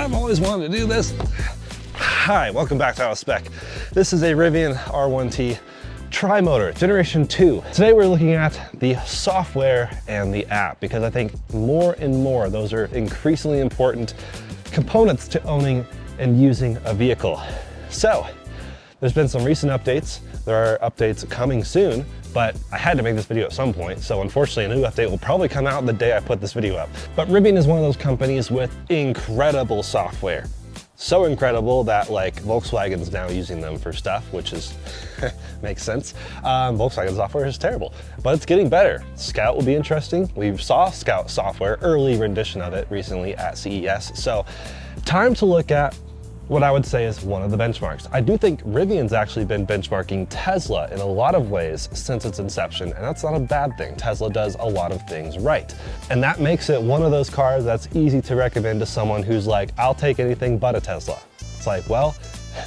I've always wanted to do this. Hi, welcome back to Out of Spec. This is a Rivian R1T Tri-Motor Generation 2. Today we're looking at the software and the app because I think more and more those are increasingly important components to owning and using a vehicle. So, there's been some recent updates. There are updates coming soon, but I had to make this video at some point, so unfortunately a new update will probably come out the day I put this video up. But Rivian is one of those companies with incredible software. So incredible that like Volkswagen's now using them for stuff, which is, makes sense. Volkswagen software is terrible, but it's getting better. Scout will be interesting. We saw Scout software, early rendition of it recently at CES. So time to look at what I would say is one of the benchmarks. I do think Rivian's actually been benchmarking Tesla in a lot of ways since its inception, and that's not a bad thing. Tesla does a lot of things right. And that makes it one of those cars that's easy to recommend to someone who's like, I'll take anything but a Tesla. It's like, well,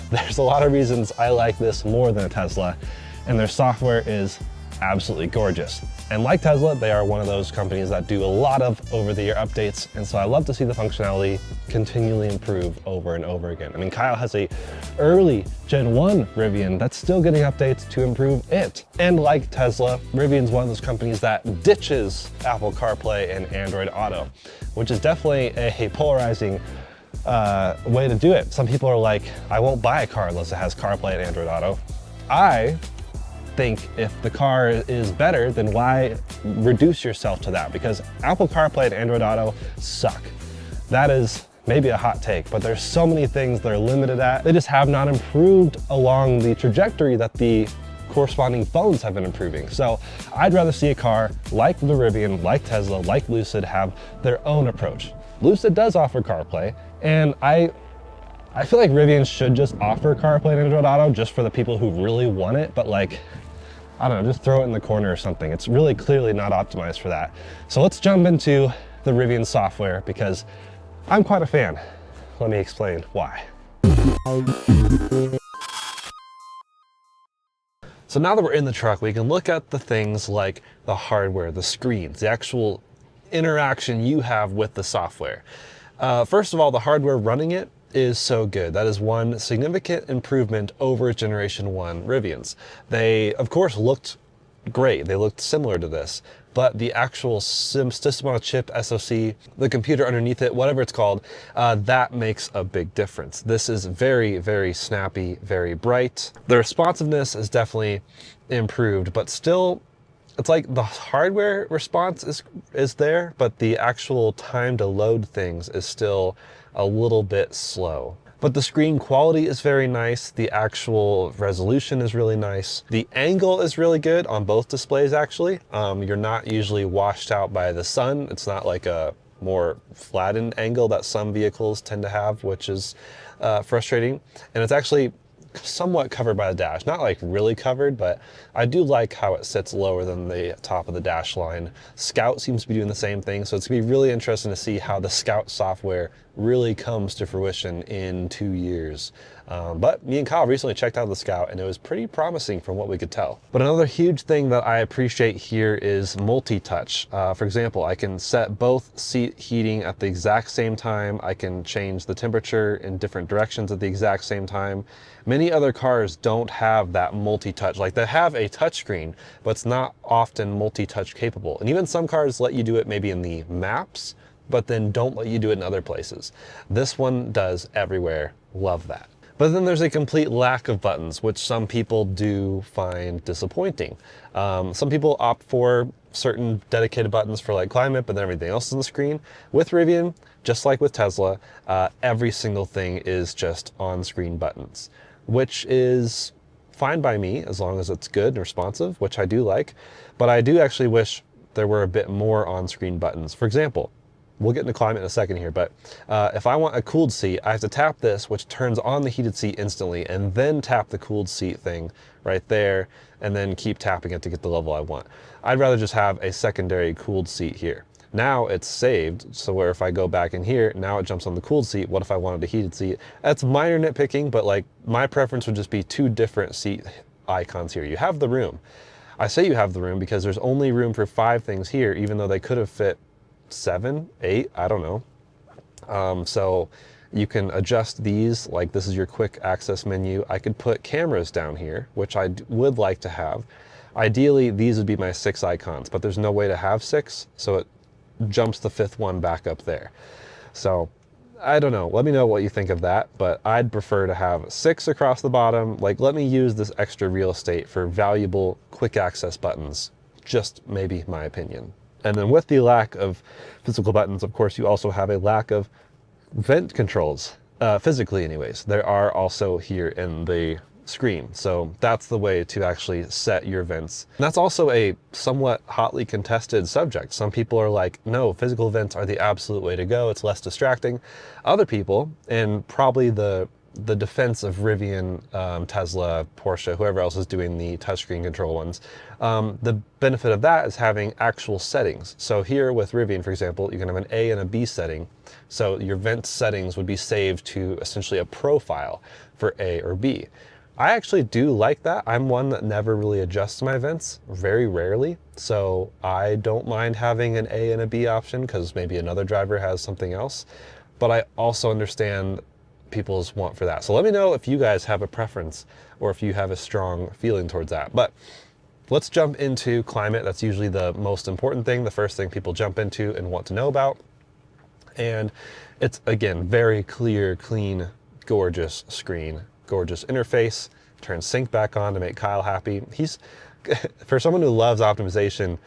there's a lot of reasons I like this more than a Tesla, and their software is absolutely gorgeous. And like Tesla, they are one of those companies that do a lot of over-the-air updates, and so I love to see the functionality continually improve over and over again. I mean, Kyle has a early Gen 1 Rivian that's still getting updates to improve it. And like Tesla, Rivian's one of those companies that ditches Apple CarPlay and Android Auto, which is definitely a polarizing way to do it. Some people are like, I won't buy a car unless it has CarPlay and Android Auto. I think if the car is better, then why reduce yourself to that? Because Apple CarPlay and Android Auto suck. That is maybe a hot take, but there's so many things they're limited at. They just have not improved along the trajectory that the corresponding phones have been improving. So I'd rather see a car like the Rivian, like Tesla, like Lucid have their own approach. Lucid does offer CarPlay, and I feel like Rivian should just offer CarPlay and Android Auto just for the people who really want it, but like, I don't know, just throw it in the corner or something. It's really clearly not optimized for that. So let's jump into the Rivian software because I'm quite a fan. Let me explain why. So now that we're in the truck, we can look at the things like the hardware, the screens, the actual interaction you have with the software. First of all, the hardware running it is so good. That is one significant improvement over Generation 1 Rivians. They, of course, looked great. They looked similar to this, but the actual system on a chip, SoC, the computer underneath it, whatever it's called, that makes a big difference. This is very, very snappy, very bright. The responsiveness is definitely improved, but still, it's like the hardware response is there, but the actual time to load things is still a little bit slow. But the screen quality is very nice. The actual resolution is really nice. The angle is really good on both displays, actually. You're not usually washed out by the sun. It's not like a more flattened angle that some vehicles tend to have, which is frustrating. And it's actually somewhat covered by the dash. Not like really covered, but I do like how it sits lower than the top of the dash line. Scout seems to be doing the same thing, so it's gonna be really interesting to see how the Scout software really comes to fruition in 2 years. But me and Kyle recently checked out the Scout and it was pretty promising from what we could tell. But another huge thing that I appreciate here is multi-touch. For example, I can set both seat heating at the exact same time. I can change the temperature in different directions at the exact same time. Many other cars don't have that multi-touch. Like they have a touchscreen, but it's not often multi-touch capable. And even some cars let you do it maybe in the maps, but then don't let you do it in other places. This one does everywhere. Love that. But then there's a complete lack of buttons, which some people do find disappointing. Some people opt for certain dedicated buttons for like climate, but then everything else is on the screen. With Rivian, just like with Tesla, every single thing is just on-screen buttons, which is fine by me as long as it's good and responsive, which I do like. But I do actually wish there were a bit more on-screen buttons. For example, we'll get into climate in a second here, but if I want a cooled seat, I have to tap this, which turns on the heated seat instantly, and then tap the cooled seat thing right there, and then keep tapping it to get the level I want. I'd rather just have a secondary cooled seat here. Now it's saved, so where if I go back in here, now it jumps on the cooled seat. What if I wanted a heated seat? That's minor nitpicking, but like my preference would just be 2 different seat icons here. You have the room. I say you have the room because there's only room for 5 things here, even though they could have fit 7, 8, I don't know. So You can adjust these, like this is your quick access menu. I could put cameras down here, which I would like to have. Ideally, these would be my 6 icons, but there's no way to have 6, so it jumps the 5th one back up there. So I don't know, let me know what you think of that, but I'd prefer to have 6 across the bottom. Like, let me use this extra real estate for valuable quick access buttons. Just maybe my opinion. And then with the lack of physical buttons, of course, you also have a lack of vent controls, physically anyways. There are also here in the screen. So that's the way to actually set your vents. And that's also a somewhat hotly contested subject. Some people are like, no, physical vents are the absolute way to go. It's less distracting. Other people, and probably the defense of Rivian, Tesla, Porsche, whoever else is doing the touchscreen control ones, the benefit of that is having actual settings. So here with Rivian, for example, you can have an A and a B setting. So your vent settings would be saved to essentially a profile for A or B. I actually do like that. I'm one that never really adjusts my vents, very rarely. So I don't mind having an A and a B option because maybe another driver has something else. But I also understand people's want for that. So let me know if you guys have a preference or if you have a strong feeling towards that. But let's jump into climate. That's usually the most important thing, the first thing people jump into and want to know about. And it's, again, very clear, clean, gorgeous screen. Gorgeous interface. Turn sync back on to make Kyle happy. He's, for someone who loves optimization,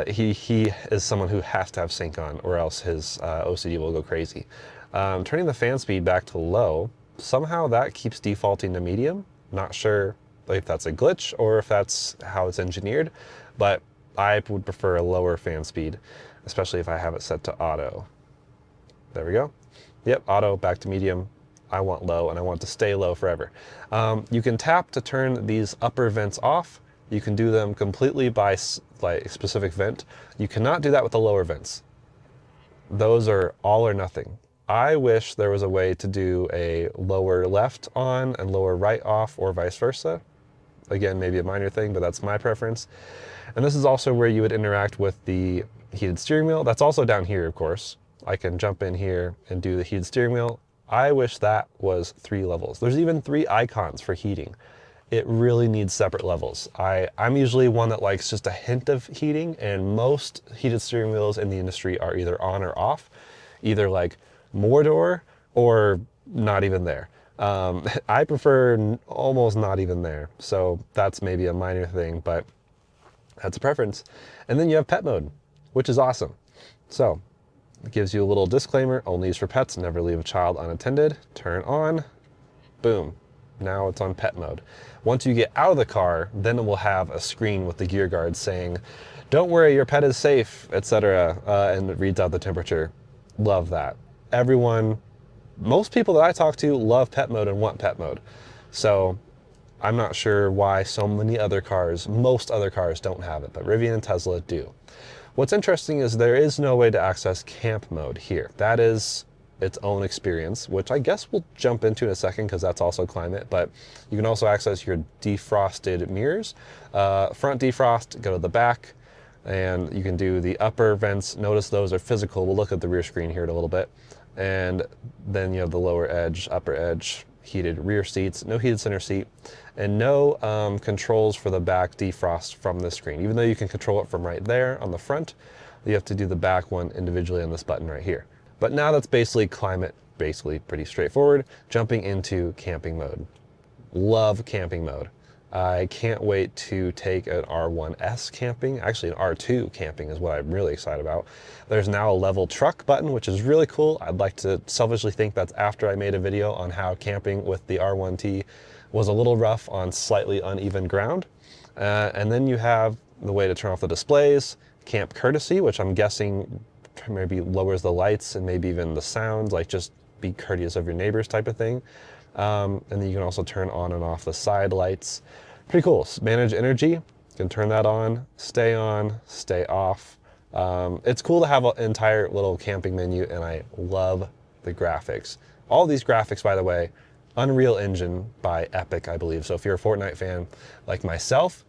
he is someone who has to have sync on or else his OCD will go crazy. Turning the fan speed back to low, somehow that keeps defaulting to medium. Not sure if that's a glitch or if that's how it's engineered, but I would prefer a lower fan speed, especially if I have it set to auto. There we go. Yep, auto, back to medium. I want low and I want to stay low forever. You can tap to turn these upper vents off. You can do them completely by like specific vent. You cannot do that with the lower vents. Those are all or nothing. I wish there was a way to do a lower left on and lower right off or vice versa. Again, maybe a minor thing, but that's my preference. And this is also where you would interact with the heated steering wheel. That's also down here, of course. I can jump in here and do the heated steering wheel. I wish that was 3 levels. There's even 3 icons for heating. It really needs separate levels. I'm usually one that likes just a hint of heating, and most heated steering wheels in the industry are either on or off, either like more door or not even there. I prefer almost not even there. So that's maybe a minor thing, but that's a preference. And then you have pet mode, which is awesome. So it gives you a little disclaimer, only used for pets, never leave a child unattended. Turn on, boom. Now it's on pet mode. Once you get out of the car, then it will have a screen with the gear guard saying, don't worry, your pet is safe, etc. And it reads out the temperature. Love that. Everyone, most people that I talk to love pet mode and want pet mode. So I'm not sure why so many other cars, most other cars don't have it, but Rivian and Tesla do. What's interesting is there is no way to access camp mode here. That is its own experience, which I guess we'll jump into in a second because that's also climate, but you can also access your defrosted mirrors. Front defrost, go to the back, and you can do the upper vents. Notice those are physical. We'll look at the rear screen here in a little bit. And then you have the lower edge, upper edge, heated rear seats, no heated center seat, and no controls for the back defrost from the screen. Even though you can control it from right there on the front, you have to do the back one individually on this button right here. But now that's basically climate, basically pretty straightforward. Jumping into camping mode. Love camping mode. I can't wait to take an R1S camping. Actually, an R2 camping is what I'm really excited about. There's now a level truck button, which is really cool. I'd like to selfishly think that's after I made a video on how camping with the R1T was a little rough on slightly uneven ground. And then you have the way to turn off the displays, camp courtesy, which I'm guessing maybe lowers the lights and maybe even the sound, like just be courteous of your neighbors type of thing. And then you can also turn on and off the side lights. Pretty cool. Manage energy. You can turn that on, stay off. It's cool to have an entire little camping menu, and I love the graphics. All these graphics, by the way, Unreal Engine by Epic, I believe. So if you're a Fortnite fan like myself,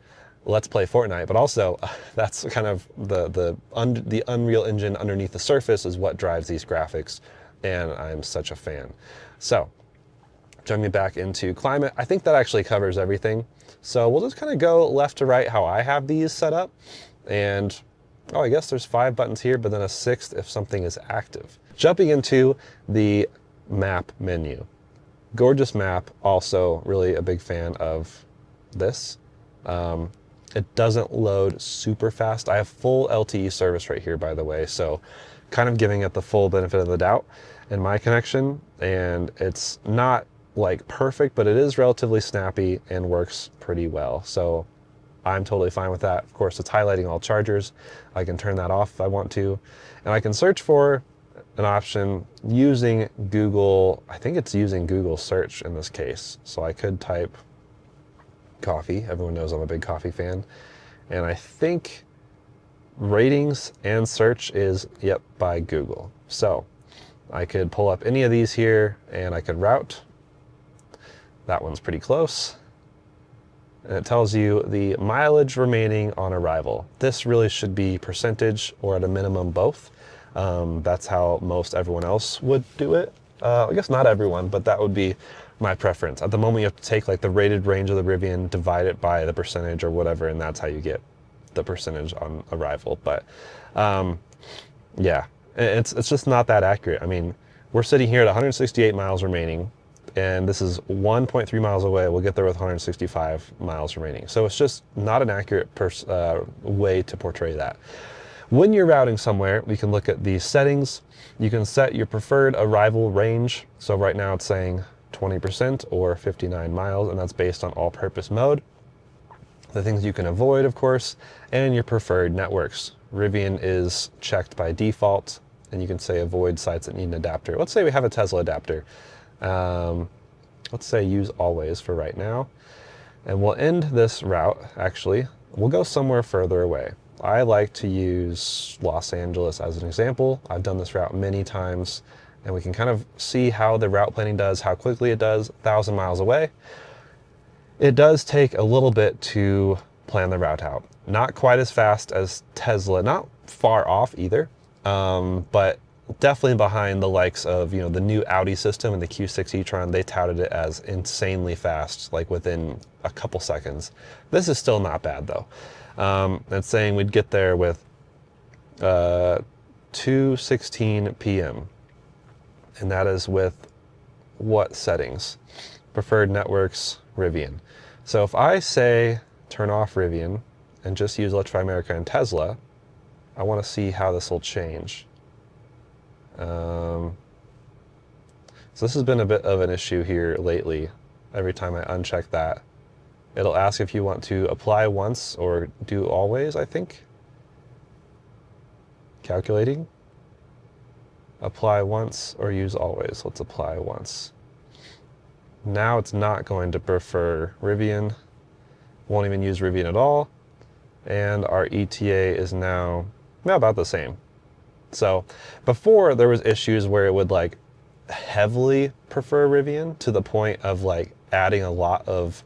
let's play Fortnite. But also, that's kind of the Unreal Engine underneath the surface is what drives these graphics. and I'm such a fan. So jumping back into climate, I think that actually covers everything. So we'll just kind of go left to right how I have these set up. And oh, I guess there's 5 buttons here, but then a 6th if something is active. Jumping into the map menu. Gorgeous map, also really a big fan of this. It doesn't load super fast. I have full LTE service right here, by the way, so kind of giving it the full benefit of the doubt in my connection. And it's not like perfect, but it is relatively snappy and works pretty well. So I'm totally fine with that. Of course, it's highlighting all chargers. I can turn that off if I want to. And I can search for an option using Google. I think it's using Google search in this case. So I could type coffee. Everyone knows I'm a big coffee fan. And I think ratings and search is, yep, by Google. So I could pull up any of these here and I could route. That one's pretty close. And it tells you the mileage remaining on arrival. This really should be percentage or at a minimum both. That's how most everyone else would do it. I guess not everyone, but that would be my preference. At the moment, you have to take like the rated range of the Rivian, divide it by the percentage or whatever, and that's how you get the percentage on arrival. But yeah, it's just not that accurate. I mean, we're sitting here at 168 miles remaining, and this is 1.3 miles away. We'll get there with 165 miles remaining. So it's just not an accurate way to portray that. When you're routing somewhere, we can look at the settings. You can set your preferred arrival range. So right now it's saying 20% or 59 miles, and that's based on all-purpose mode. The things you can avoid, of course, and your preferred networks. Rivian is checked by default, and you can say avoid sites that need an adapter. Let's say we have a Tesla adapter. Let's say use always for right now. And we'll end this route, actually. We'll go somewhere further away. I like to use Los Angeles as an example. I've done this route many times, and we can kind of see how the route planning does, how quickly it does, 1,000 miles away. It does take a little bit to plan the route out. Not quite as fast as Tesla, not far off either, but definitely behind the likes of, you know, the new Audi system and the Q6 e-tron. They touted it as insanely fast, like within a couple seconds. This is still not bad though. It's saying we'd get there with 2:16 p.m. and that is with what settings? Preferred networks, Rivian. So if I say turn off Rivian and just use Electrify America and Tesla, I want to see how this will change. So this has been a bit of an issue here lately. Every time I uncheck that, it'll ask if you want to apply once or do always, I think. Calculating. Apply once or use always. Let's apply once. Now it's not going to prefer Rivian. Won't even use Rivian at all. And our ETA is now about the same. So before there was issues where it would like heavily prefer Rivian to the point of like adding a lot of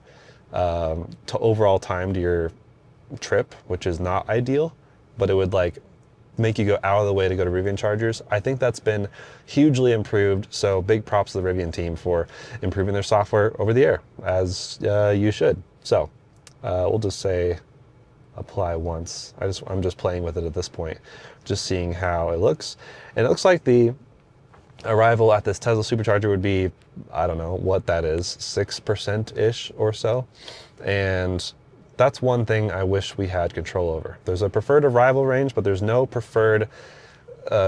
to overall time to your trip, which is not ideal, but it would like make you go out of the way to go to Rivian chargers. I think that's been hugely improved. So big props to the Rivian team for improving their software over the air, as you should. So we'll just say apply once. I'm just playing with it at this point, just seeing how it looks. And it looks like the arrival at this Tesla supercharger would be, I don't know what that is, 6%-ish or so. And that's one thing I wish we had control over. There's a preferred arrival range, but there's no preferred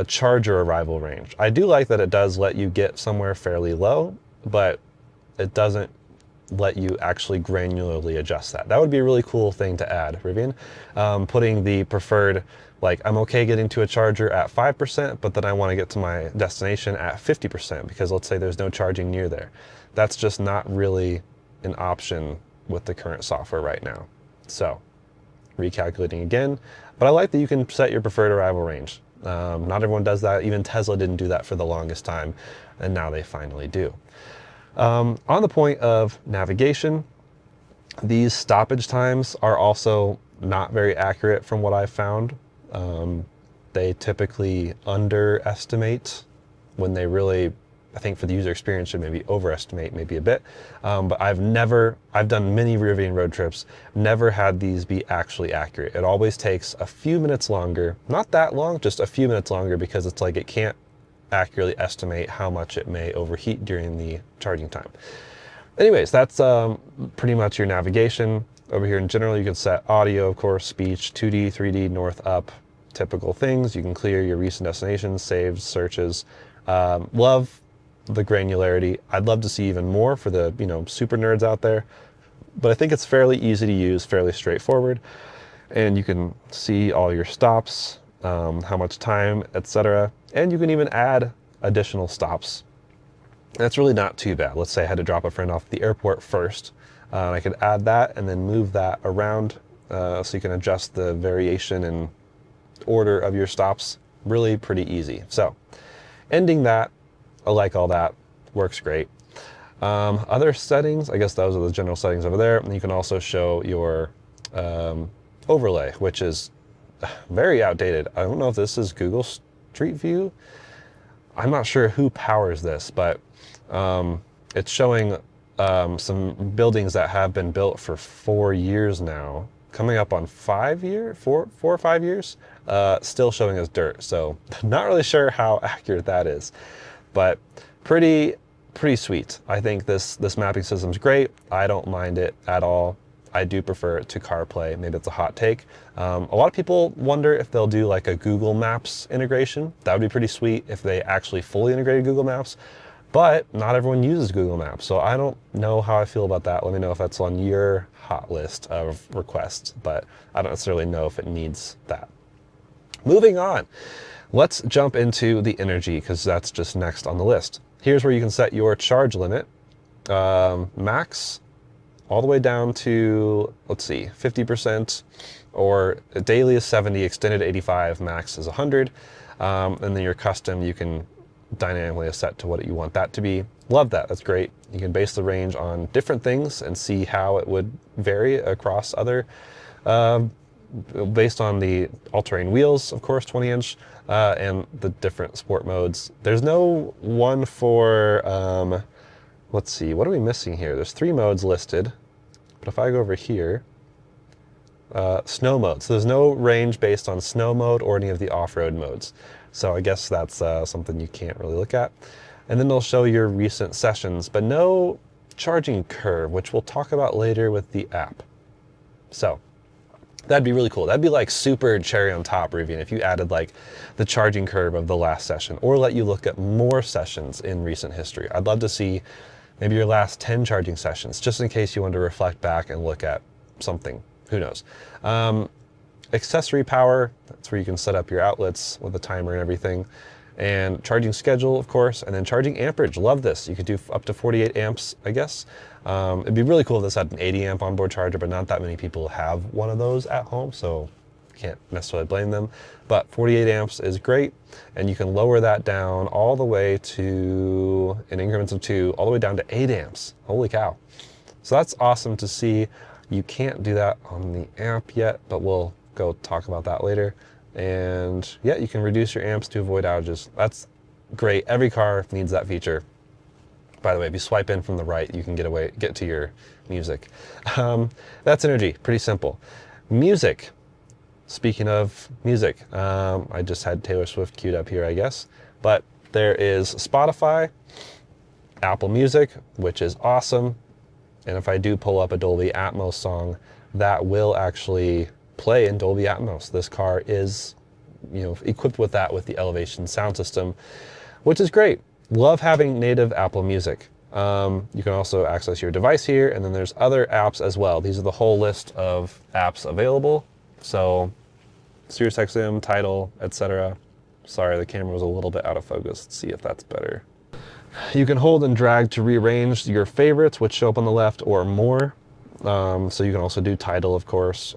charger arrival range. I do like that it does let you get somewhere fairly low, but it doesn't let you actually granularly adjust that. That would be a really cool thing to add, Rivian. Putting the preferred, like I'm okay getting to a charger at 5%, but then I want to get to my destination at 50% because let's say there's no charging near there. That's just not really an option with the current software right now. So recalculating again, but I like that you can set your preferred arrival range. Not everyone does that. Even Tesla didn't do that for the longest time, and now they finally do. On the point of navigation, these stoppage times are also not very accurate from what I've found. They typically underestimate when they really, I think for the user experience, should maybe overestimate maybe a bit. But I've done many Rivian road trips, never had these be actually accurate. It always takes a few minutes longer, not that long, just a few minutes longer, because it's like it can't accurately estimate how much it may overheat during the charging time. Anyways, that's pretty much your navigation. Over here in general, you can set audio, of course, speech, 2D, 3D, north, up, typical things. You can clear your recent destinations, saves, searches. Love the granularity. I'd love to see even more for the super nerds out there, but I think it's fairly easy to use, fairly straightforward, and you can see all your stops, how much time, etc. And you can even add additional stops. That's really not too bad. Let's say I had to drop a friend off at the airport first. I could add that and then move that around, so you can adjust the variation and order of your stops. Really pretty easy. So ending that, I like all that, works great. Other settings, I guess those are the general settings over there. And you can also show your overlay, which is very outdated. I don't know if this is Google Street View. I'm not sure who powers this, but it's showing some buildings that have been built for 4 years now, coming up on 4 or 5 years, still showing as dirt. So not really sure how accurate that is, but pretty sweet. I think this mapping system's great. I don't mind it at all. I do prefer it to CarPlay. Maybe it's a hot take. A lot of people wonder if they'll do like a Google Maps integration. That would be pretty sweet if they actually fully integrated Google Maps, but not everyone uses Google Maps. So I don't know how I feel about that. Let me know if that's on your hot list of requests, but I don't necessarily know if it needs that. Moving on, let's jump into the energy, because that's just next on the list. Here's where you can set your charge limit, max, all the way down to, let's see, 50%, or daily is 70, extended 85, max is 100. And then your custom, you can dynamically set to what you want that to be. Love that, that's great. You can base the range on different things and see how it would vary across other, based on the all-terrain wheels, of course, 20-inch, and the different sport modes. There's no one for, let's see, what are we missing here? There's 3 modes listed, but if I go over here, snow mode. So there's no range based on snow mode or any of the off-road modes. So I guess that's something you can't really look at. And then they'll show your recent sessions, but no charging curve, which we'll talk about later with the app. So that'd be really cool. That'd be like super cherry on top, Rivian, if you added like the charging curve of the last session, or let you look at more sessions in recent history. I'd love to see maybe your last 10 charging sessions, just in case you want to reflect back and look at something. Who knows? Accessory power, that's where you can set up your outlets with a timer and everything. And charging schedule, of course, and then charging amperage. Love this. You could do up to 48 amps, I guess. It'd be really cool if this had an 80 amp onboard charger, but not that many people have one of those at home, so can't necessarily blame them. But 48 amps is great, and you can lower that down all the way to, in increments of 2, all the way down to 8 amps. Holy cow. So that's awesome to see. You can't do that on the app yet, but we'll go talk about that later. And yeah, you can reduce your amps to avoid outages. That's great. Every car needs that feature. By the way, if you swipe in from the right, you can get to your music. That's energy, pretty simple. Music. Speaking of music, I just had Taylor Swift queued up here, I guess. But there is Spotify, Apple Music, which is awesome. And if I do pull up a Dolby Atmos song, that will actually play in Dolby Atmos. This car is, equipped with that with the Elevation sound system, which is great. Love having native Apple Music. You can also access your device here, and then there's other apps as well. These are the whole list of apps available. So SiriusXM, Tidal, etc. Sorry, the camera was a little bit out of focus. Let's see if that's better. You can hold and drag to rearrange your favorites, which show up on the left, or more. So you can also do Tidal, of course.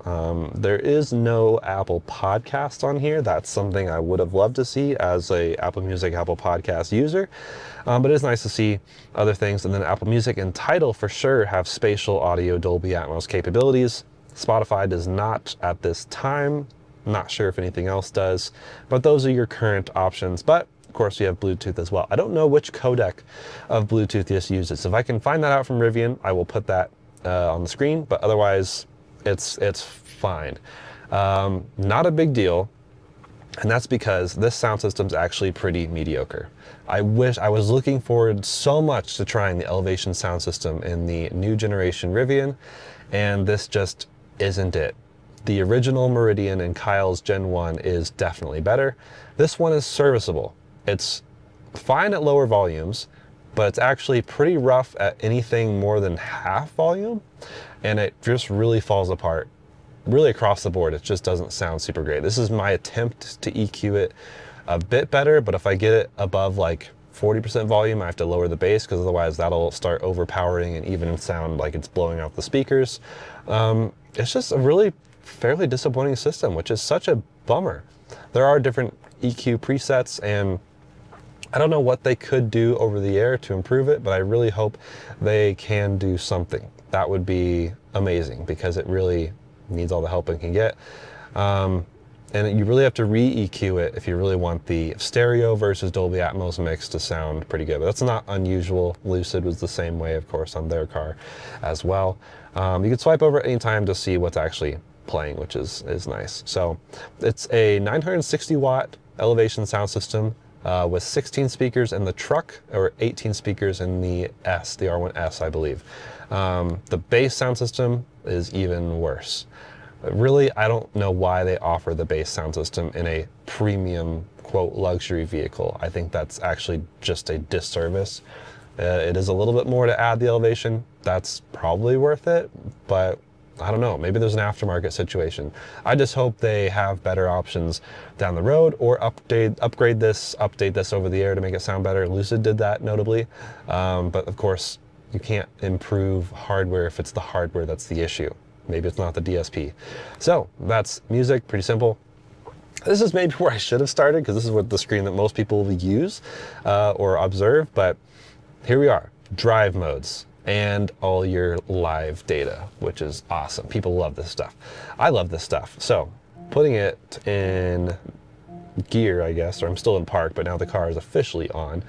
There is no Apple Podcast on here. That's something I would have loved to see as a Apple Music, Apple Podcast user. But it is nice to see other things. And then Apple Music and Tidal for sure have spatial audio Dolby Atmos capabilities. Spotify does not at this time. Not sure if anything else does, but those are your current options. But course, we have Bluetooth as well. I don't know which codec of Bluetooth this uses. If I can find that out from Rivian, I will put that on the screen, but otherwise it's fine. Not a big deal. And that's because this sound system's actually pretty mediocre. I was looking forward so much to trying the Elevation sound system in the new generation Rivian, and this just isn't it. The original Meridian in Kyle's Gen 1 is definitely better. This one is serviceable. It's fine at lower volumes, but it's actually pretty rough at anything more than half volume, and it just really falls apart. Really across the board, it just doesn't sound super great. This is my attempt to EQ it a bit better, but if I get it above like 40% volume, I have to lower the bass because otherwise that'll start overpowering and even sound like it's blowing out the speakers. It's just a really fairly disappointing system, which is such a bummer. There are different EQ presets, and I don't know what they could do over the air to improve it, but I really hope they can do something. That would be amazing because it really needs all the help it can get. And you really have to re-EQ it if you really want the stereo versus Dolby Atmos mix to sound pretty good. But that's not unusual. Lucid was the same way, of course, on their car as well. You can swipe over at any time to see what's actually playing, which is nice. So it's a 960 watt Elevation sound system with 16 speakers in the truck, or 18 speakers in the S, the R1S, I believe. The bass sound system is even worse. Really, I don't know why they offer the bass sound system in a premium, quote, luxury vehicle. I think that's actually just a disservice. It is a little bit more to add the Elevation. That's probably worth it, but I don't know, maybe there's an aftermarket situation. I just hope they have better options down the road, or upgrade this, update this over the air to make it sound better. Lucid did that notably, but of course, you can't improve hardware if it's the hardware that's the issue. Maybe it's not the DSP. So that's music, pretty simple. This is maybe where I should have started, because this is what the screen that most people use or observe, but here we are, drive modes and all your live data, which is awesome. People love this stuff. I love this stuff. So putting it in gear, I guess, or I'm still in park, but now the car is officially on.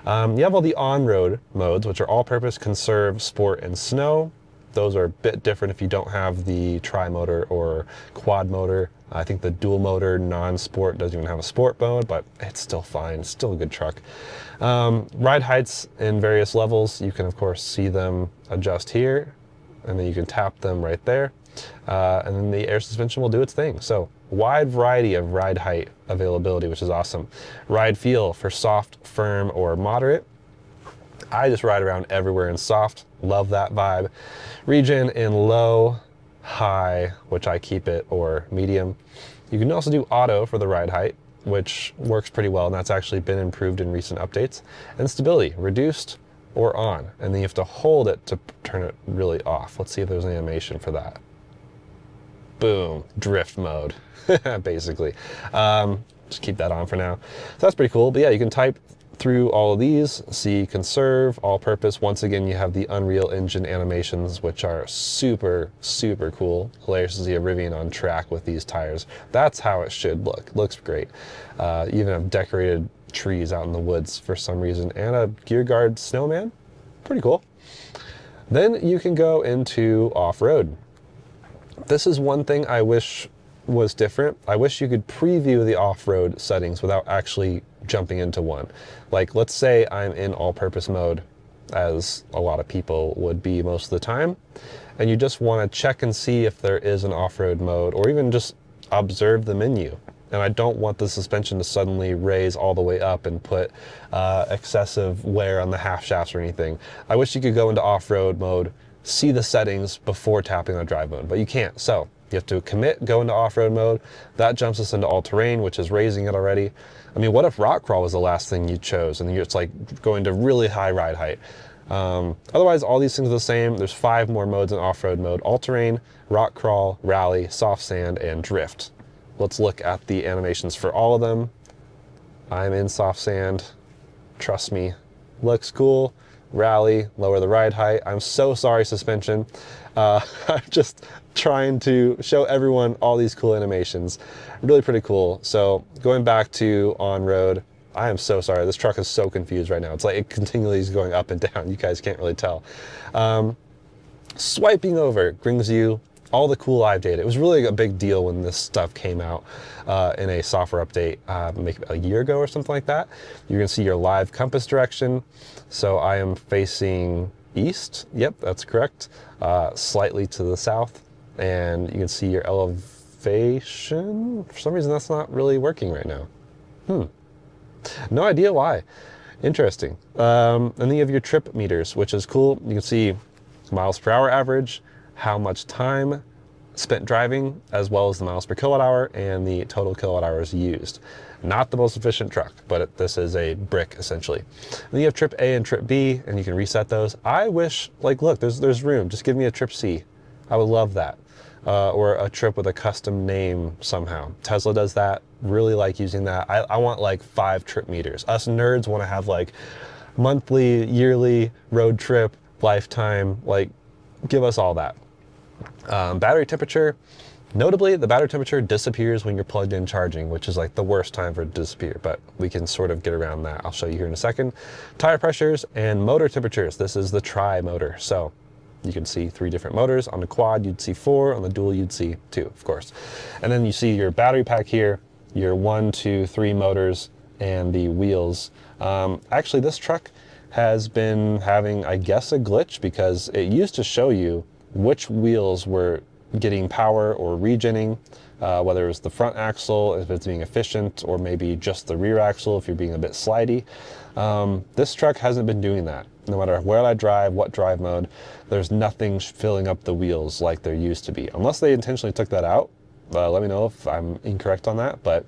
You have all the on-road modes, which are all-purpose, conserve, sport, and snow. Those are a bit different if you don't have the tri-motor or quad motor. I think the dual motor non-sport doesn't even have a sport mode, but it's still fine. It's still a good truck. Ride heights in various levels. You can, of course, see them adjust here, and then you can tap them right there. And then the air suspension will do its thing. So wide variety of ride height availability, which is awesome. Ride feel for soft, firm, or moderate. I just ride around everywhere in soft. Love that vibe. Regen in low, high, which I keep it, or medium. You can also do auto for the ride height, which works pretty well, and that's actually been improved in recent updates. And stability, reduced or on. And then you have to hold it to turn it really off. Let's see if there's an animation for that. Boom, drift mode, basically. Just keep that on for now. So that's pretty cool, but yeah, you can type through all of these, see conserve, all purpose. Once again, you have the Unreal Engine animations, which are super, super cool. Hilarious to see a Rivian on track with these tires. That's how it should look. Looks great. You even have decorated trees out in the woods for some reason, and a gear guard snowman. Pretty cool. Then you can go into off-road. This is one thing I wish was different. I wish you could preview the off-road settings without actually jumping into one. Like, let's say I'm in all-purpose mode, as a lot of people would be most of the time, and you just want to check and see if there is an off-road mode, or even just observe the menu. And I don't want the suspension to suddenly raise all the way up and put excessive wear on the half shafts or anything. I wish you could go into off-road mode, see the settings before tapping on drive mode, but you can't. So you have to commit, go into off-road mode. That jumps us into all-terrain, which is raising it already. I mean, what if rock crawl was the last thing you chose and it's like going to really high ride height? Otherwise, all these things are the same. There's 5 more modes in off-road mode: all-terrain, rock crawl, rally, soft sand, and drift. Let's look at the animations for all of them. I'm in soft sand. Trust me, looks cool. Rally, lower the ride height. I'm so sorry, suspension. I'm just trying to show everyone all these cool animations. Really pretty cool. So going back to on-road, I am so sorry. This truck is so confused right now. It's like it continually is going up and down. You guys can't really tell. Swiping over brings you all the cool live data. It was really a big deal when this stuff came out in a software update maybe a year ago or something like that. You're gonna see your live compass direction. So I am facing east. Yep, that's correct. Slightly to the south. And you can see your elevation. For some reason, that's not really working right now. No idea why. Interesting. And then you have your trip meters, which is cool. You can see miles per hour average, how much time spent driving, as well as the miles per kilowatt hour and the total kilowatt hours used. Not the most efficient truck, but this is a brick essentially. And then you have trip A and trip B, and you can reset those. I wish, like, look, there's room. Just give me a trip C. I would love that. Or a trip with a custom name somehow. Tesla does that. Really like using that. I want like 5 trip meters. Us nerds want to have like monthly, yearly, road trip, lifetime, like give us all that. Battery temperature. Notably, the battery temperature disappears when you're plugged in charging, which is like the worst time for it to disappear, but we can sort of get around that. I'll show you here in a second. Tire pressures and motor temperatures. This is the tri motor. So you can see 3 different motors. On the quad, you'd see 4. On the dual, you'd see 2, of course. And then you see your battery pack here, your 1, 2, 3 motors, and the wheels. Actually, this truck has been having, I guess, a glitch because it used to show you which wheels were getting power or regenning, whether it was the front axle, if it's being efficient, or maybe just the rear axle if you're being a bit slidey. This truck hasn't been doing that. No matter where I drive, what drive mode, there's nothing filling up the wheels like there used to be. Unless they intentionally took that out. Let me know if I'm incorrect on that. But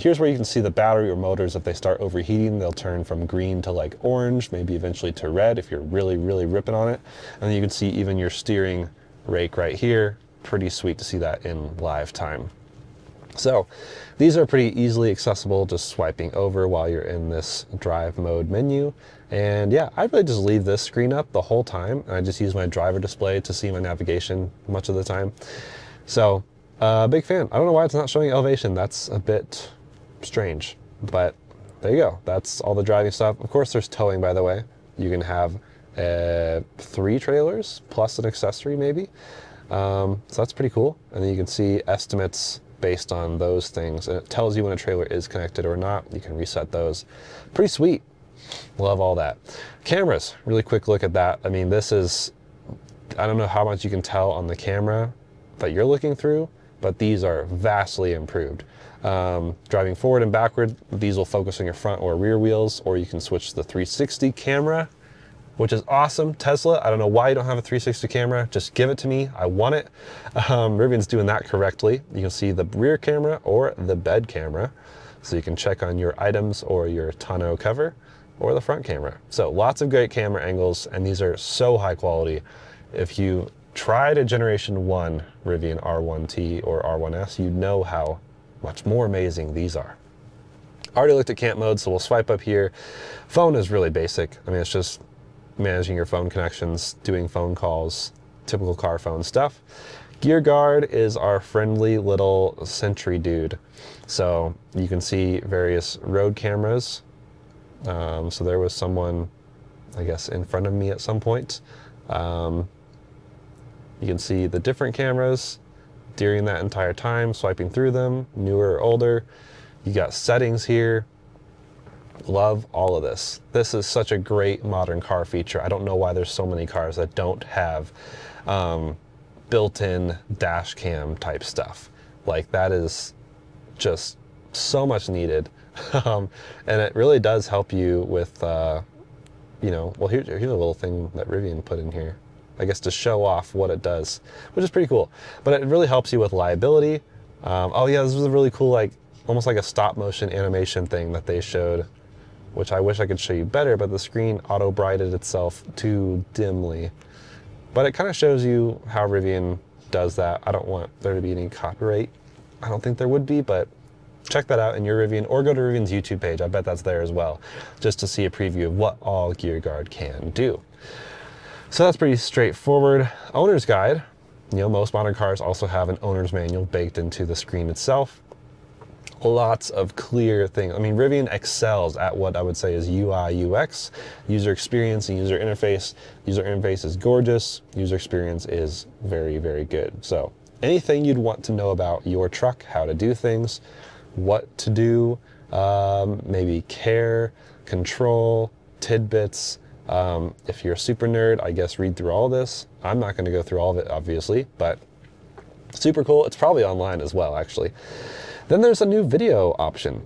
here's where you can see the battery or motors. If they start overheating, they'll turn from green to like orange, maybe eventually to red if you're really, really ripping on it. And then you can see even your steering rake right here. Pretty sweet to see that in live time. So these are pretty easily accessible, just swiping over while you're in this drive mode menu. And yeah, I really just leave this screen up the whole time. And I just use my driver display to see my navigation much of the time. So big fan. I don't know why it's not showing elevation. That's a bit strange, but there you go. That's all the driving stuff. Of course, there's towing, by the way. You can have 3 trailers plus an accessory maybe. So that's pretty cool. And then you can see estimates based on those things, and it tells you when a trailer is connected or not. You can reset those. Pretty sweet. Love all that. Cameras, really quick look at that. I mean, this is, I don't know how much you can tell on the camera that you're looking through, but these are vastly improved. Driving forward and backward, these will focus on your front or rear wheels, or you can switch to the 360 camera, which is awesome. Tesla, I don't know why you don't have a 360 camera. Just give it to me. I want it. Rivian's doing that correctly. You can see the rear camera or the bed camera. So you can check on your items or your tonneau cover or the front camera. So lots of great camera angles, and these are so high quality. If you tried a Generation 1 Rivian R1T or R1S, you know how much more amazing these are. Already looked at camp mode, so we'll swipe up here. Phone is really basic. I mean, it's just managing your phone connections, doing phone calls, typical car phone stuff. Gear guard is our friendly little sentry dude. So you can see various road cameras. So there was someone, I guess, in front of me at some point. You can see the different cameras during that entire time, swiping through them, newer or older. You got settings here. Love all of this. This is such a great modern car feature. I don't know why there's so many cars that don't have built-in dash cam type stuff. Like, that is just so much needed. And it really does help you with, you know, well, here's a little thing that Rivian put in here, I guess, to show off what it does, which is pretty cool. But it really helps you with liability. Oh yeah, this was a really cool, like, almost like a stop motion animation thing that they showed, which I wish I could show you better, but the screen auto-brighted itself too dimly. But it kind of shows you how Rivian does that. I don't want there to be any copyright. I don't think there would be, but check that out in your Rivian, or go to Rivian's YouTube page. I bet that's there as well, just to see a preview of what all Gear Guard can do. So that's pretty straightforward. Owner's guide. You know, most modern cars also have an owner's manual baked into the screen itself. lots of clear things. I mean, Rivian excels at what I would say is UI, UX, user experience and user interface. User interface is gorgeous. User experience is very, very good. So anything you'd want to know about your truck, how to do things, what to do, maybe care, control, tidbits. If you're a super nerd, I guess read through all this. I'm not going to go through all of it, obviously, but super cool. It's probably online as well, actually. Then there's a new video option.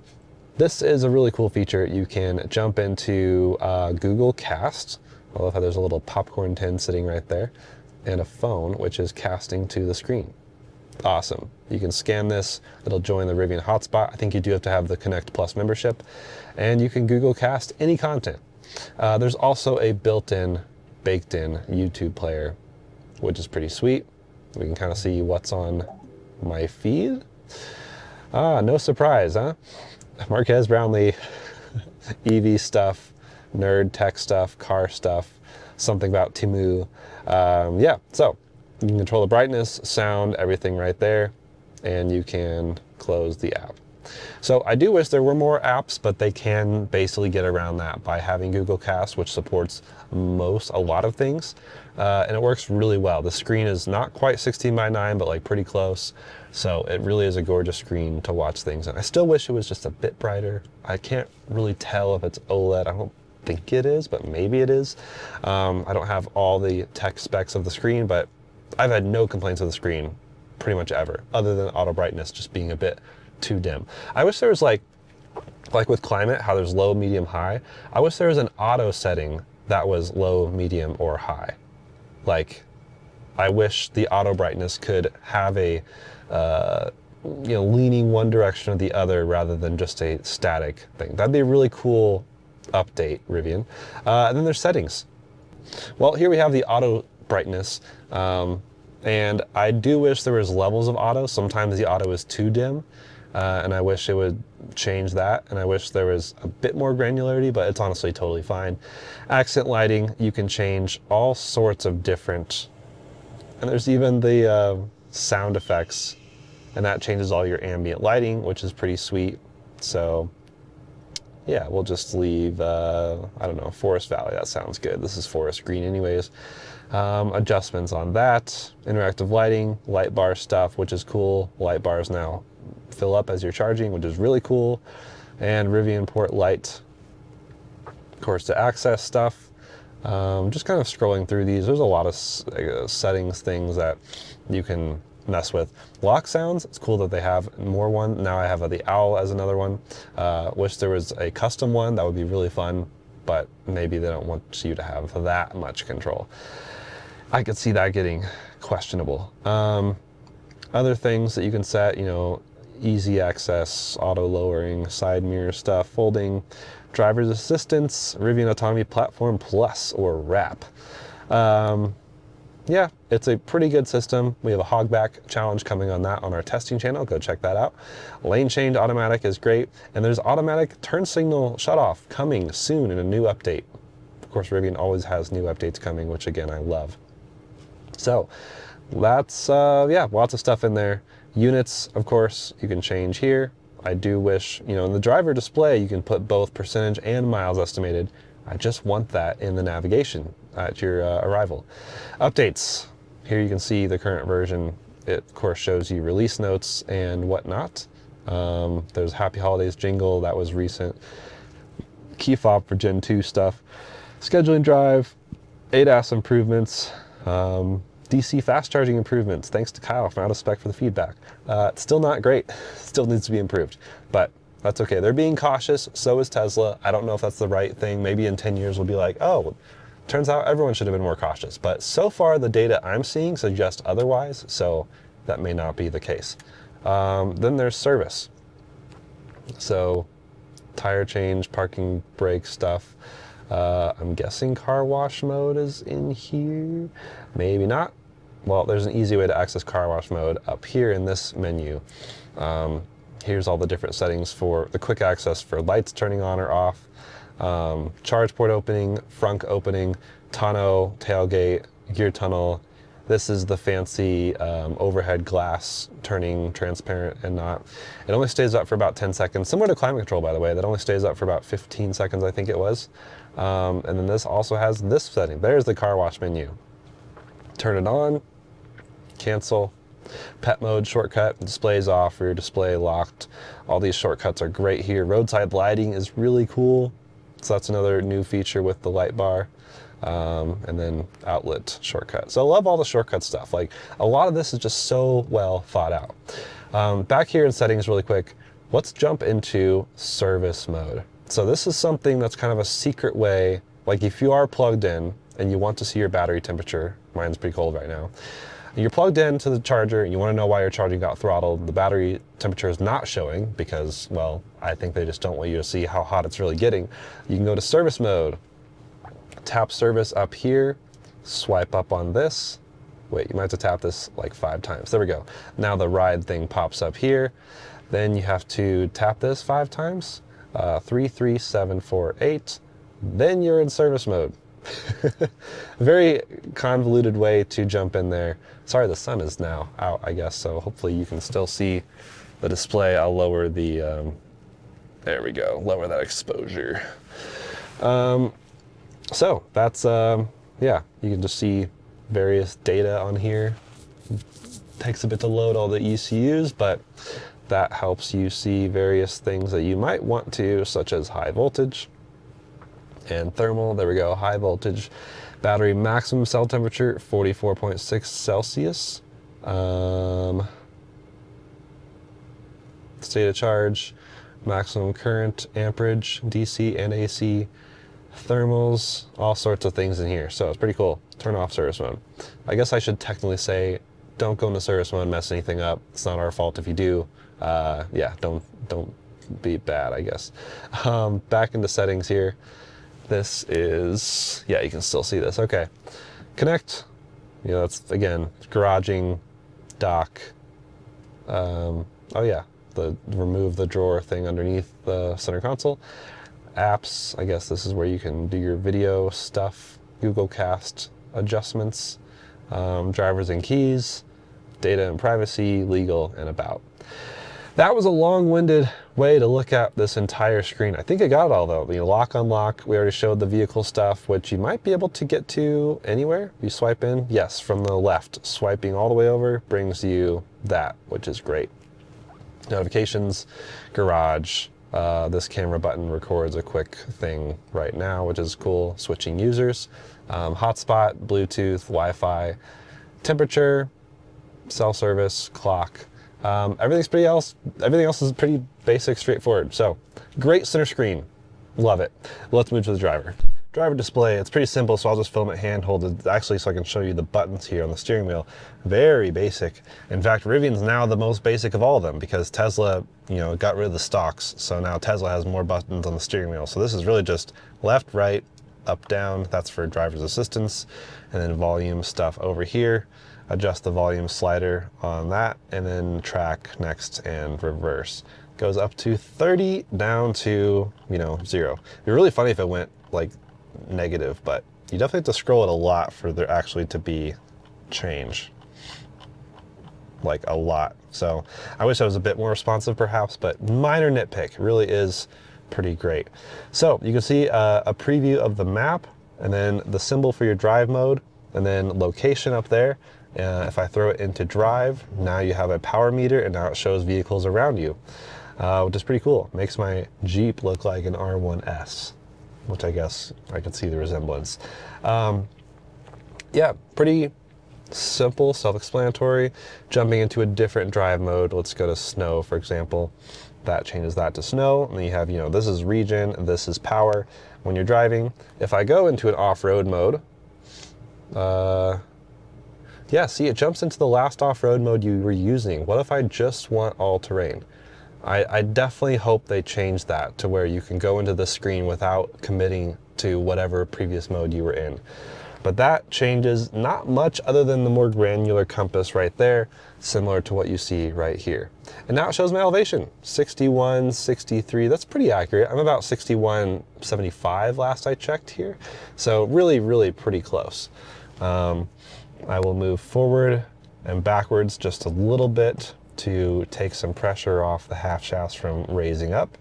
This is a really cool feature. You can jump into Google Cast. I love how there's a little popcorn tin sitting right there, and a phone, which is casting to the screen. Awesome. You can scan this. It'll join the Rivian hotspot. I think you do have to have the Connect Plus membership, and you can Google Cast any content. There's also a built-in, baked-in YouTube player, which is pretty sweet. We can kind of see what's on my feed. Ah, no surprise, huh? Marquez Brownlee, EV stuff, nerd tech stuff, car stuff, something about Timu. Yeah, so you can control the brightness, sound, everything right there, and you can close the app. So I do wish there were more apps, but they can basically get around that by having Google Cast, which supports a lot of things, and it works really well. The screen is not quite 16:9, but like pretty close. So it really is a gorgeous screen to watch things. And I still wish it was just a bit brighter. I can't really tell if it's OLED. I don't think it is, but maybe it is. I don't have all the tech specs of the screen, but I've had no complaints with the screen pretty much ever, other than auto brightness just being a bit too dim. I wish there was like with climate, how there's low, medium, high. I wish there was an auto setting that was low, medium, or high. Like, I wish the auto brightness could have a, leaning one direction or the other rather than just a static thing. That'd be a really cool update, Rivian. And then there's settings. Well, here we have the auto brightness. And I do wish there was levels of auto. Sometimes the auto is too dim. And I wish it would change that. And I wish there was a bit more granularity, but it's honestly totally fine. Accent lighting, you can change all sorts of different, and there's even the sound effects, and that changes all your ambient lighting, which is pretty sweet. So yeah, we'll just leave, I don't know, Forest Valley. That sounds good. This is forest green anyways. Adjustments on that, interactive lighting, light bar stuff, which is cool. Light bars now fill up as you're charging, which is really cool. And Rivian Port Light, of course, to access stuff. Just kind of scrolling through these, there's a lot of settings, things that you can mess with. Lock sounds, it's cool that they have more one. Now I have the owl as another one. Wish there was a custom one, that would be really fun, but maybe they don't want you to have that much control. I could see that getting questionable. Other things that you can set, easy access, auto lowering, side mirror stuff, folding, driver's assistance, Rivian Autonomy Platform Plus or WRAP. Yeah, it's a pretty good system. We have a hogback challenge coming on that on our testing channel. Go check that out. Lane change automatic is great. And there's automatic turn signal shut off coming soon in a new update. Of course, Rivian always has new updates coming, which again, I love. So that's, yeah, lots of stuff in there. Units, of course, you can change here. I do wish, in the driver display, you can put both percentage and miles estimated. I just want that in the navigation at your arrival. Updates. Here you can see the current version. It, of course, shows you release notes and whatnot. There's Happy Holidays jingle. That was recent. Key fob for Gen 2 stuff. Scheduling drive. ADAS improvements. DC fast charging improvements, thanks to Kyle from Out of Spec for the feedback. It's still not great, still needs to be improved, but that's okay. They're being cautious, so is Tesla. I don't know if that's the right thing. Maybe in 10 years we'll be like, oh, turns out everyone should have been more cautious. But so far the data I'm seeing suggests otherwise, so that may not be the case. Then there's service. So tire change, parking brake stuff. I'm guessing car wash mode is in here. Maybe not. Well, there's an easy way to access car wash mode up here in this menu. Here's all the different settings for the quick access for lights turning on or off, charge port opening, frunk opening, tonneau, tailgate, gear tunnel, This is the fancy overhead glass turning transparent and not. It only stays up for about 10 seconds, similar to climate control, by the way. That only stays up for about 15 seconds, I think it was. And then this also has this setting. There's the car wash menu. Turn it on, cancel. Pet mode shortcut, displays off, rear display locked. All these shortcuts are great here. Roadside lighting is really cool. So that's another new feature with the light bar. And then outlet shortcut. So I love all the shortcut stuff. Like, a lot of this is just so well thought out. Back here in settings really quick, let's jump into service mode. So this is something that's kind of a secret way, like if you are plugged in and you want to see your battery temperature, mine's pretty cold right now. You're plugged into the charger and you want to know why your charging got throttled. The battery temperature is not showing because, well, I think they just don't want you to see how hot it's really getting. You can go to service mode. Tap service up here, swipe up on this. Wait, you might have to tap this like 5 times. There we go. Now the ride thing pops up here. Then you have to tap this 5 times. 3, 3, 7, 4, 8. Then you're in service mode. Very convoluted way to jump in there. Sorry, the sun is now out, I guess, so hopefully you can still see the display. I'll lower the, there we go, lower that exposure. So that's, yeah, you can just see various data on here. Takes a bit to load all the ECUs, but that helps you see various things that you might want to, such as high voltage and thermal. There we go, high voltage. Battery maximum cell temperature, 44.6 Celsius. State of charge, maximum current, amperage, DC and AC. Thermals, all sorts of things in here. So it's pretty cool. Turn off service mode. I guess I should technically say, don't go into service mode, mess anything up. It's not our fault if you do. Yeah, don't be bad, I guess. Back into settings here. This is, yeah, you can still see this. Okay. Connect. You know, that's, again, garaging, dock. Oh yeah, the remove the drawer thing underneath the center console. Apps, I guess this is where you can do your video stuff, Google Cast adjustments, drivers and keys, data and privacy, legal, and about. That was a long-winded way to look at this entire screen. I think I got it all though. The lock unlock, we already showed the vehicle stuff, which you might be able to get to anywhere. You swipe in, yes, from the left. Swiping all the way over brings you that, which is great. Notifications, garage. This camera button records a quick thing right now, which is cool. Switching users, hotspot, Bluetooth, Wi-Fi, temperature, cell service, clock. Everything else is pretty basic, straightforward. So great center screen, love it. Let's move to the driver. Driver display, it's pretty simple, so I'll just film it handheld, actually, so I can show you the buttons here on the steering wheel. Very basic. In fact, Rivian's now the most basic of all of them because Tesla, you know, got rid of the stocks. So now Tesla has more buttons on the steering wheel. So this is really just left, right, up, down. That's for driver's assistance. And then volume stuff over here. Adjust the volume slider on that, and then track, next, and reverse. Goes up to 30, down to, you know, 0. It'd be really funny if it went like negative, but you definitely have to scroll it a lot for there actually to be change. Like a lot. So I wish I was a bit more responsive perhaps, but minor nitpick, really is pretty great. So you can see a preview of the map, and then the symbol for your drive mode, and then location up there. If I throw it into drive, now you have a power meter, and now it shows vehicles around you, which is pretty cool. Makes my Jeep look like an R1S, which I guess I could see the resemblance. Yeah, pretty simple, self-explanatory. Jumping into a different drive mode, let's go to snow, for example. That changes that to snow, and then you have, you know, this is region, and this is power when you're driving. If I go into an off-road mode, yeah, see, it jumps into the last off-road mode you were using. What if I just want all-terrain? I definitely hope they change that to where you can go into the screen without committing to whatever previous mode you were in. But that changes not much other than the more granular compass right there, similar to what you see right here. And now it shows my elevation, 61, 63, that's pretty accurate. I'm about 61.75 last I checked here. So really, really pretty close. I will move forward and backwards just a little bit to take some pressure off the half shafts from raising up.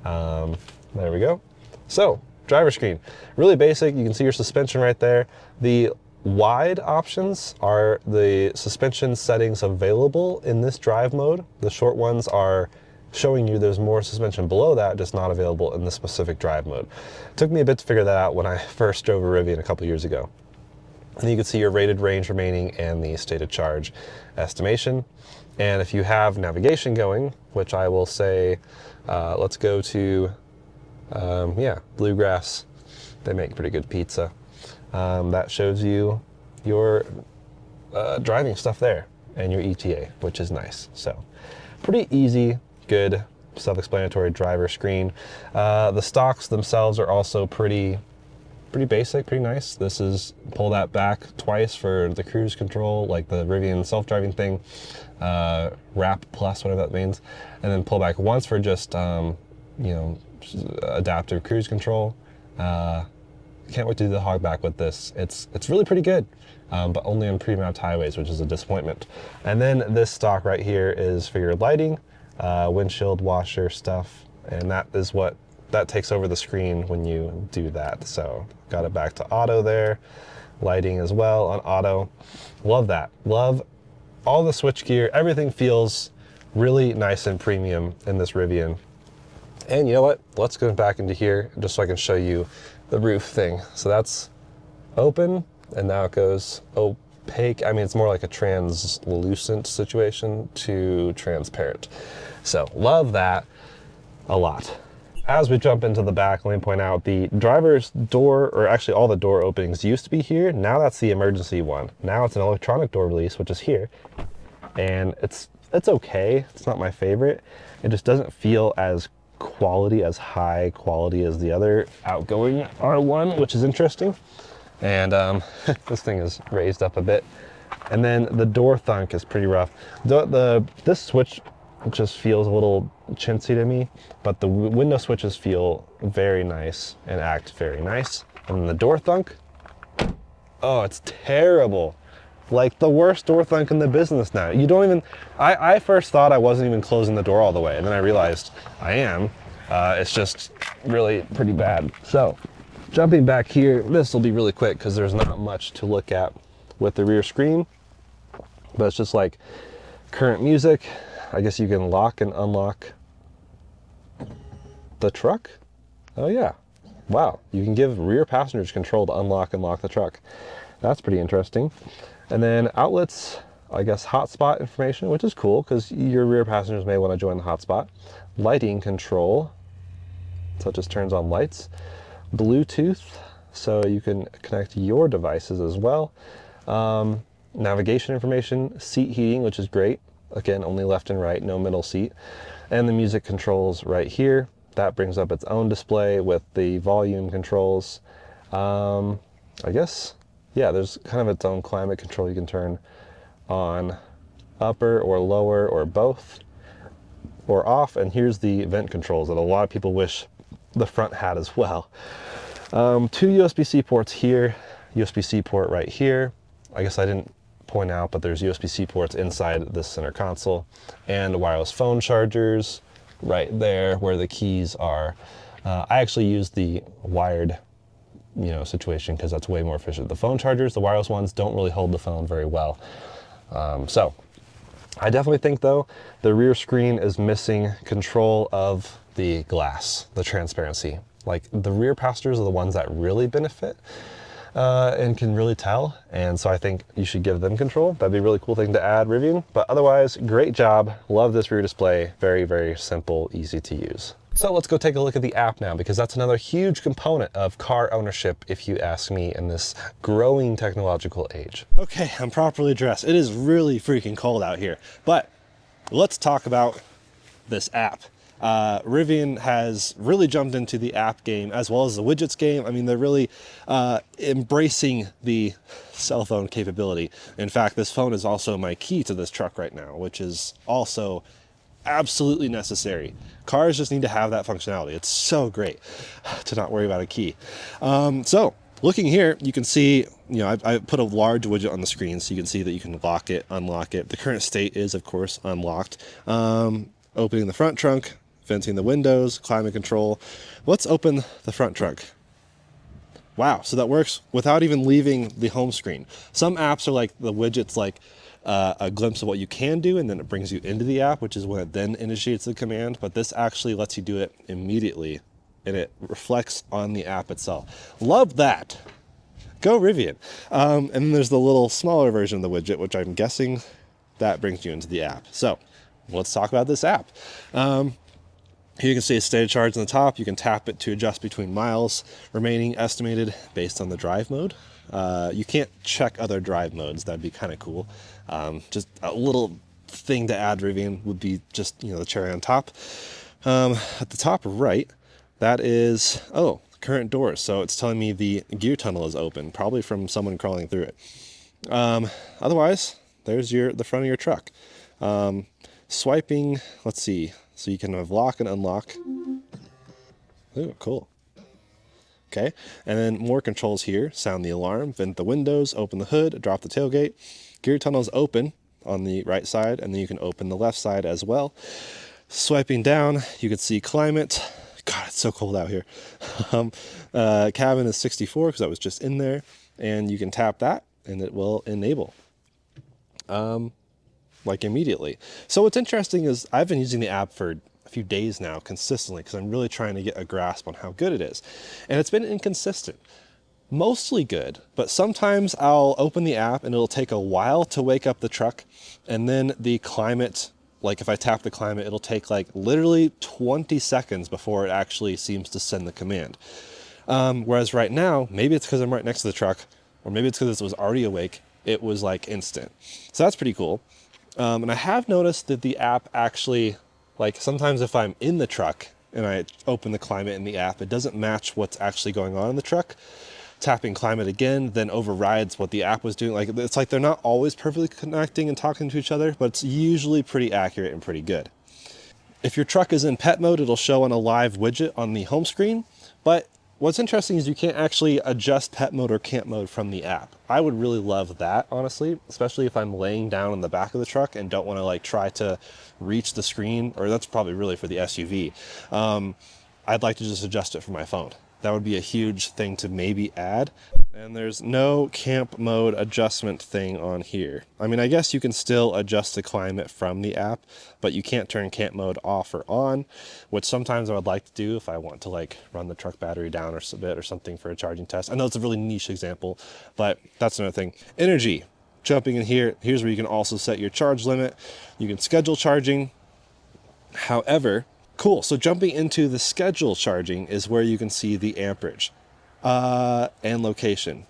There we go. So, driver screen, really basic. You can see your suspension right there. The wide options are the suspension settings available in this drive mode. The short ones are showing you there's more suspension below that, just not available in the specific drive mode. It took me a bit to figure that out when I first drove a Rivian a couple years ago. And you can see your rated range remaining and the state of charge estimation. And if you have navigation going, which I will say, let's go to, yeah, Bluegrass. They make pretty good pizza. That shows you your driving stuff there and your ETA, which is nice. So pretty easy, good, self-explanatory driver screen. The stocks themselves are also pretty basic, pretty nice. This is pull that back twice for the cruise control, like the Rivian self-driving thing, wrap plus, whatever that means, and then pull back once for just, you know, adaptive cruise control. Can't wait to do the hog back with this. It's really pretty good, but only on pre-mapped highways, which is a disappointment. And then this stock right here is for your lighting, windshield washer stuff, and that is what that takes over the screen when you do that. So got it back to auto there, lighting as well on auto. Love that. Love all the switch gear. Everything feels really nice and premium in this Rivian. And you know what? Let's go back into here just so I can show you the roof thing. So that's open, and now it goes opaque. I mean, it's more like a translucent situation to transparent. So love that a lot. As we jump into the back, let me point out the driver's door, or actually all the door openings used to be here. Now that's the emergency one. Now it's an electronic door release, which is here. And it's okay. It's not my favorite. It just doesn't feel as high quality as the other outgoing R1, which is interesting. And this thing is raised up a bit. And then the door thunk is pretty rough. This switch just feels a little chintzy to me, but the window switches feel very nice and act very nice. And then the door thunk, oh, it's terrible. Like the worst door thunk in the business now. You don't even, I first thought I wasn't even closing the door all the way, and then I realized I am. It's just really pretty bad. So jumping back here, this will be really quick because there's not much to look at with the rear screen, but it's just like current music. I guess you can lock and unlock the truck. Oh yeah, wow. You can give rear passengers control to unlock and lock the truck. That's pretty interesting. And then outlets, I guess hotspot information, which is cool because your rear passengers may want to join the hotspot. Lighting control, so it just turns on lights. Bluetooth, so you can connect your devices as well. Navigation information, seat heating, which is great. Again, only left and right, no middle seat. And the music controls right here. That brings up its own display with the volume controls. I guess, yeah, there's kind of its own climate control you can turn on, upper or lower or both, or off. And here's the vent controls that a lot of people wish the front had as well. 2 USB-C ports here, USB-C port right here. I guess I didn't point out, but there's USB-C ports inside this center console, and wireless phone chargers right there where the keys are. I actually use the wired, you know, situation because that's way more efficient. The phone chargers, the wireless ones, don't really hold the phone very well. So I definitely think though the rear screen is missing control of the glass, the transparency. Like the rear passengers are the ones that really benefit and can really tell. And so I think you should give them control. That'd be a really cool thing to add, Rivian. But otherwise, great job. Love this rear display. Very, very simple, easy to use. So let's go take a look at the app now, because that's another huge component of car ownership, if you ask me, in this growing technological age. Okay, I'm properly dressed. It is really freaking cold out here, but let's talk about this app. Rivian has really jumped into the app game as well as the widgets game. I mean, they're really embracing the cell phone capability. In fact, this phone is also my key to this truck right now, which is also absolutely necessary. Cars just need to have that functionality. It's so great to not worry about a key. So Looking here, you can see, you know, I put a large widget on the screen so you can see that you can lock it, unlock it. The current state is, of course, unlocked. Opening the front trunk, venting the windows, climate control. Let's open the front trunk. Wow, so that works without even leaving the home screen. Some apps are like the widget's like a glimpse of what you can do, and then it brings you into the app, which is when it then initiates the command. But this actually lets you do it immediately, and it reflects on the app itself. Love that. Go Rivian. And then there's the little smaller version of the widget, which I'm guessing that brings you into the app. So let's talk about this app. Here you can see a state of charge on the top. You can tap it to adjust between miles remaining estimated based on the drive mode. You can't check other drive modes. That'd be kind of cool. Just a little thing to add, Rivian, would be just, you know, the cherry on top. At the top right, that is, oh, current doors. So it's telling me the gear tunnel is open, probably from someone crawling through it. Otherwise, there's the front of your truck. Swiping, let's see. So you can have lock and unlock. Ooh, cool. Okay, and then more controls here. Sound the alarm, vent the windows, open the hood, drop the tailgate. Gear tunnel is open on the right side, and then you can open the left side as well. Swiping down, you can see climate. God, it's so cold out here. Cabin is 64 because I was just in there, and you can tap that, and it will enable. Like immediately. So what's interesting is I've been using the app for a few days now consistently because I'm really trying to get a grasp on how good it is. And it's been inconsistent. Mostly good, but sometimes I'll open the app and it'll take a while to wake up the truck, and then the climate, like if I tap the climate, it'll take like literally 20 seconds before it actually seems to send the command. Whereas right now, maybe it's because I'm right next to the truck, or maybe it's because it was already awake, it was like instant. So that's pretty cool. And I have noticed that the app actually, like sometimes if I'm in the truck and I open the climate in the app, it doesn't match what's actually going on in the truck. Tapping climate again then overrides what the app was doing. Like it's like they're not always perfectly connecting and talking to each other, but it's usually pretty accurate and pretty good. If your truck is in pet mode, it'll show on a live widget on the home screen, but what's interesting is you can't actually adjust pet mode or camp mode from the app. I would really love that, honestly, especially if I'm laying down in the back of the truck and don't want to like try to reach the screen, or that's probably really for the SUV. I'd like to just adjust it from my phone. That would be a huge thing to maybe add. And there's no camp mode adjustment thing on here. I mean, I guess you can still adjust the climate from the app, but you can't turn camp mode off or on, which sometimes I would like to do if I want to like run the truck battery down or a bit or something for a charging test. I know it's a really niche example, but that's another thing. Energy, jumping in here, here's where you can also set your charge limit. You can schedule charging. However, cool, so jumping into the schedule charging is where you can see the amperage and location.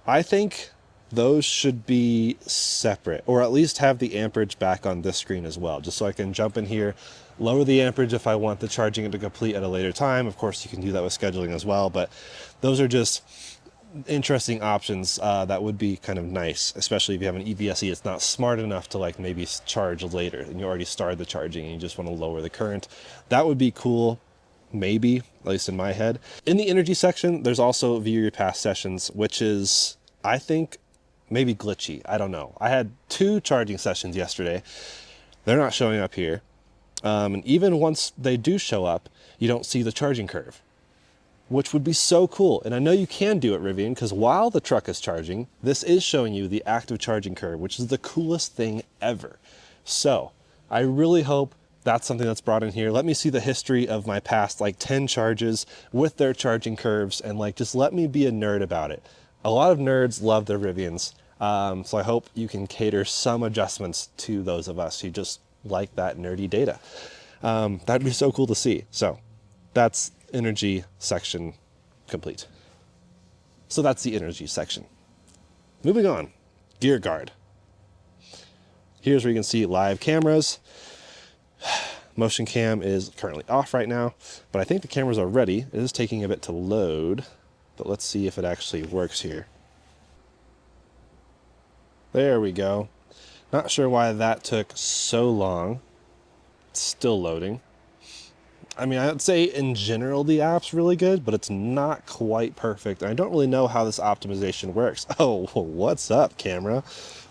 I think those should be separate, or at least have the amperage back on this screen as well, just so I can jump in here, lower the amperage if I want the charging to complete at a later time. Of course, you can do that with scheduling as well, but those are just interesting options that would be kind of nice, especially if you have an EVSE. It's not smart enough to like maybe charge later and you already started the charging and you just want to lower the current. That would be cool. Maybe, at least in my head. In the energy section, there's also view your past sessions, which is, I think, maybe glitchy. I don't know. I had 2 charging sessions yesterday. They're not showing up here. And even once they do show up, you don't see the charging curve, which would be so cool. And I know you can do it, Rivian, because while the truck is charging, this is showing you the active charging curve, which is the coolest thing ever. So I really hope that's something that's brought in here. Let me see the history of my past like 10 charges with their charging curves, and like just let me be a nerd about it. A lot of nerds love their Rivians. So I hope you can cater some adjustments to those of us who just like that nerdy data. That'd be so cool to see. So that's energy section complete. So that's the energy section. Moving on, gear guard. Here's where you can see live cameras. Motion cam is currently off right now, but I think the cameras are ready. It is taking a bit to load, but let's see if it actually works here. There we go. Not sure why that took so long. It's still loading. I mean, I'd say in general the app's really good, but it's not quite perfect. I don't really know how this optimization works. Oh, what's up, camera?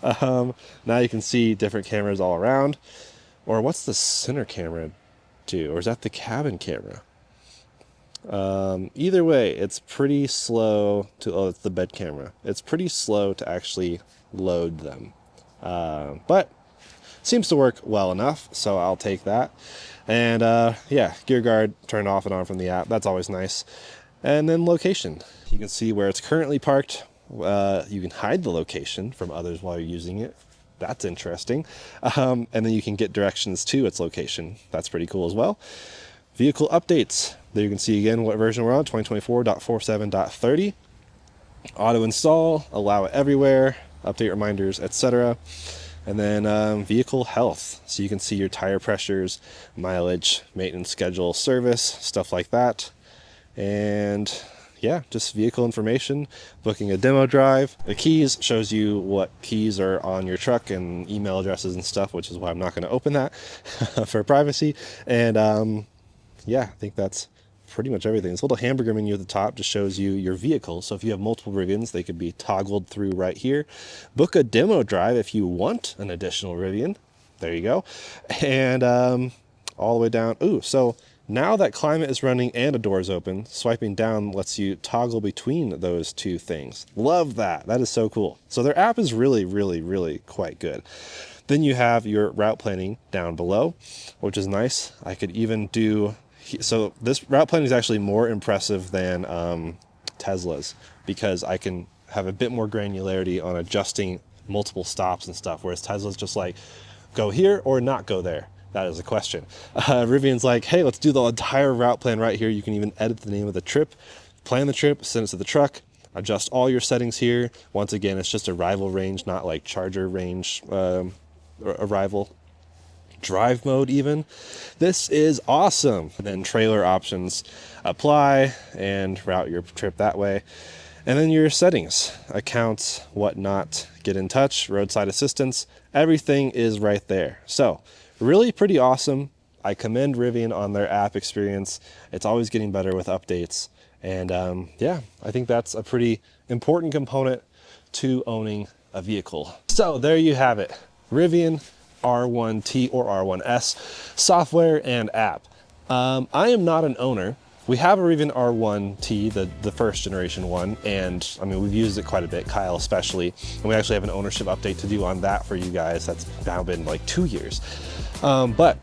Now you can see different cameras all around. Or what's the center camera do? Or is that the cabin camera? Either way, it's pretty slow to, oh, it's the bed camera. It's pretty slow to actually load them. But seems to work well enough, so I'll take that. And yeah, gear guard turned off and on from the app. That's always nice. And then location. You can see where it's currently parked. You can hide the location from others while you're using it. That's interesting. And then you can get directions to its location. That's pretty cool as well. Vehicle updates. There you can see again what version we're on, 2024.47.30. Auto install, allow it everywhere, update reminders, etc. And then vehicle health. So you can see your tire pressures, mileage, maintenance schedule, service, stuff like that. And yeah, just vehicle information, booking a demo drive. The keys shows you what keys are on your truck and email addresses and stuff, which is why I'm not going to open that for privacy. And yeah, I think that's pretty much everything. This little hamburger menu at the top just shows you your vehicle. So if you have multiple Rivians, they could be toggled through right here. Book a demo drive if you want an additional Rivian. There you go. And all the way down. Ooh, so now that climate is running and a door is open, swiping down lets you toggle between those two things. Love that. That is so cool. So their app is really, really, really quite good. Then you have your route planning down below, which is nice. I could even do, so this route planning is actually more impressive than Tesla's, because I can have a bit more granularity on adjusting multiple stops and stuff, whereas Tesla's just like, go here or not go there. That is a question. Rivian's like, hey, let's do the entire route plan right here. You can even edit the name of the trip, plan the trip, send it to the truck, adjust all your settings here. Once again, it's just arrival range, not like charger range arrival. Drive mode even. This is awesome. And then trailer options apply and route your trip that way. And then your settings, accounts, whatnot, get in touch, roadside assistance, everything is right there. So really pretty awesome. I commend Rivian on their app experience. It's always getting better with updates. And yeah, I think that's a pretty important component to owning a vehicle. So there you have it. Rivian R1T or R1S software and app. I am not an owner. We have a Rivian R1T, the first generation one, and I mean, we've used it quite a bit, Kyle especially, and we actually have an ownership update to do on that for you guys. That's now been like 2 years. But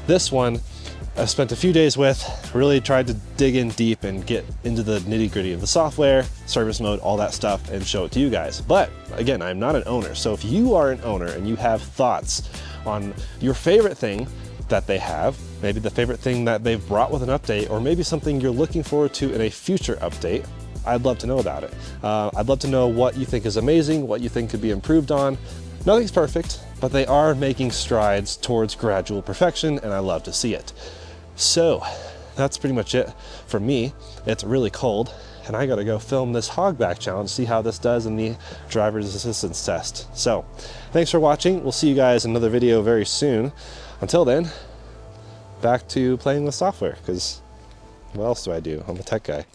this one I spent a few days with, really tried to dig in deep and get into the nitty gritty of the software, service mode, all that stuff, and show it to you guys. But again, I'm not an owner. So if you are an owner and you have thoughts on your favorite thing that they have, maybe the favorite thing that they've brought with an update, or maybe something you're looking forward to in a future update, I'd love to know about it. I'd love to know what you think is amazing, what you think could be improved on. Nothing's perfect, but they are making strides towards gradual perfection, and I love to see it. So that's pretty much it for me. It's really cold, and I gotta go film this hogback challenge, see how this does in the driver's assistance test. So thanks for watching. We'll see you guys in another video very soon. Until then, back to playing with software, because what else do I do? I'm a tech guy.